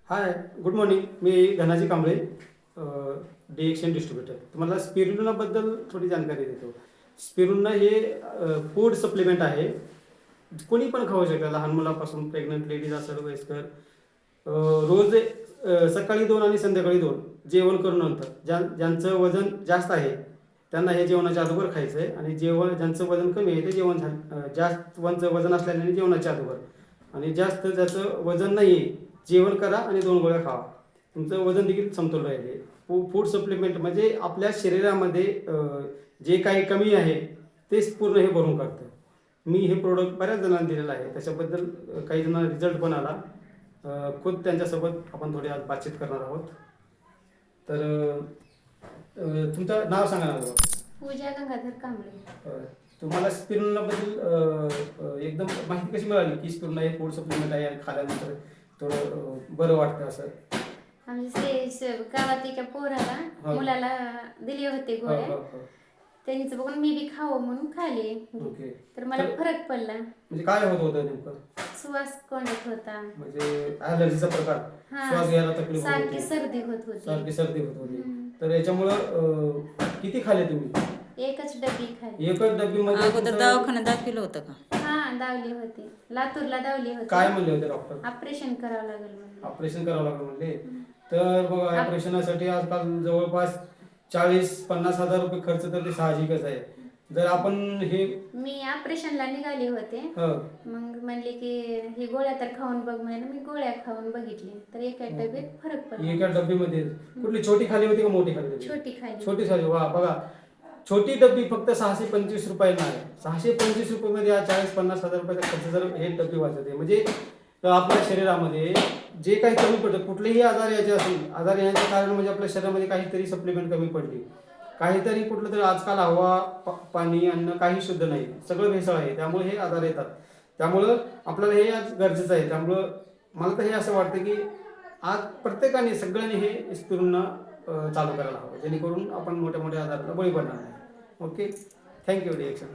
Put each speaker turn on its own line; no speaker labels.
हाय, good morning. मी Dhanaji Kamble, डिएक्शन distributor. तुम्हाला स्पिरुलिनाबद्दल थोडी जानकारी देतो. स्पिरुलिना हे फूड सप्लिमेंट आहे. कोणी पण खाऊ शकतं, लहान मुलापासून प्रेग्नंट लेडीज असेल, वयस्कर. रोज सकाळी 2 आणि संध्याकाळी 2 जेवण करून नंतर ज्यांचं वजन जास्त आहे त्यांना हे जेवणाच्या अगोदर खायचं आहे, आणि ज्यांचं वजन कमी आहे ते जास्त वजन असल्याने जेवणाच्या अगोदर, आणि जास्त ज्याचं वजन नाही आहे जेवण करा आणि 2 गोळ्या खावा. तुमचं वजन देखील समतोल राहील. फूड सप्लिमेंट म्हणजे आपल्या शरीरामध्ये जे काही कमी आहे तेच पूर्ण हे भरून काढतं. मी हे प्रोडक्ट बऱ्याच जणांना दिलेलं आहे, त्याच्याबद्दल काही जणांना रिझल्ट पण आला. खुद त्यांच्यासोबत आपण थोडी आज बातचीत करणार आहोत. तर तुमचं नाव सांगा ना.
पूजा गंगाधर कांबळे.
तुम्हाला स्पिरुलिनाबद्दल एकदम माहिती कशी मिळाली की स्पिरुलिना हे फूड सप्लिमेंट आहे आणि खाल्यानंतर थोडं बरं वाटतं असं?
आमच्या गावात एका पोराला मुलाला दिले होते गोळ्या. त्यांचं बघून मी बी खावं म्हणून खाले.
ओके.
तर मला फरक पडला.
म्हणजे काय होत होतं नेमकं?
श्वास कोंडत होता,
म्हणजे ॲलर्जीचा प्रकार, श्वास घ्यायला तकलीफ होत
सारखी
होती,
सर्दी होत होती.
सारखी सर्दी होत होती. तर याच्यामुळं किती खाले तुम्ही?
एकच डबी खाली.
एकच डब्बीमध्ये
अगोदर दवाखान्यात दाखल होतं का?
हा, दावली होती, लातूरला दावली होती.
काय म्हणले होते डॉक्टर?
ऑपरेशन करावं लागेल म्हणले.
ऑपरेशन करावं लागलं म्हणले. तर बघा, ऑपरेशनासाठी आजकाल जवळपास 40-50 हजार रुपये खर्च तर ते साहजिकच आहे. जर आपण हे
मी ऑपरेशनला निघाले होते, मग म्हणले की ही गोळ्या तर खाऊन बघ म्हणे. मी गोळ्या खाऊन बघितली तर एका डब्यात फरक पडला.
एका डब्बीमध्ये कुठली छोटी खाली होती का मोठी खाली होती?
छोटी खाली.
छोटी खाली. वा, बघा, छोटी डब्बी फक्त 625 रुपयाला आहे. 625 रुपयामध्ये या 40-50 हजार रुपयाचा खर्च जर हे डब्बी वाचते, म्हणजे आपल्या शरीरामध्ये जे काही कमी पडतं, कुठलेही आजार यायचे असेल, आजार यायचं कारण म्हणजे आपल्या शरीरामध्ये काहीतरी सप्लिमेंट कमी पडली, काहीतरी कुठलं तरी. आजकाल हवा, पाणी, अन्न काही शुद्ध नाही, सगळं भेसळ आहे, त्यामुळे हे आजार येतात. त्यामुळं आपल्याला हे आज गरजेचं आहे. त्यामुळं मला तर हे असं वाटतं की आज प्रत्येकाने, सगळ्यांनी हे स्पिरुलिना चालू करायला हवं, जेणेकरून आपण मोठ्या मोठ्या आजाराला बळी पडणार नाही. Okay, thank you. डिएक्शन.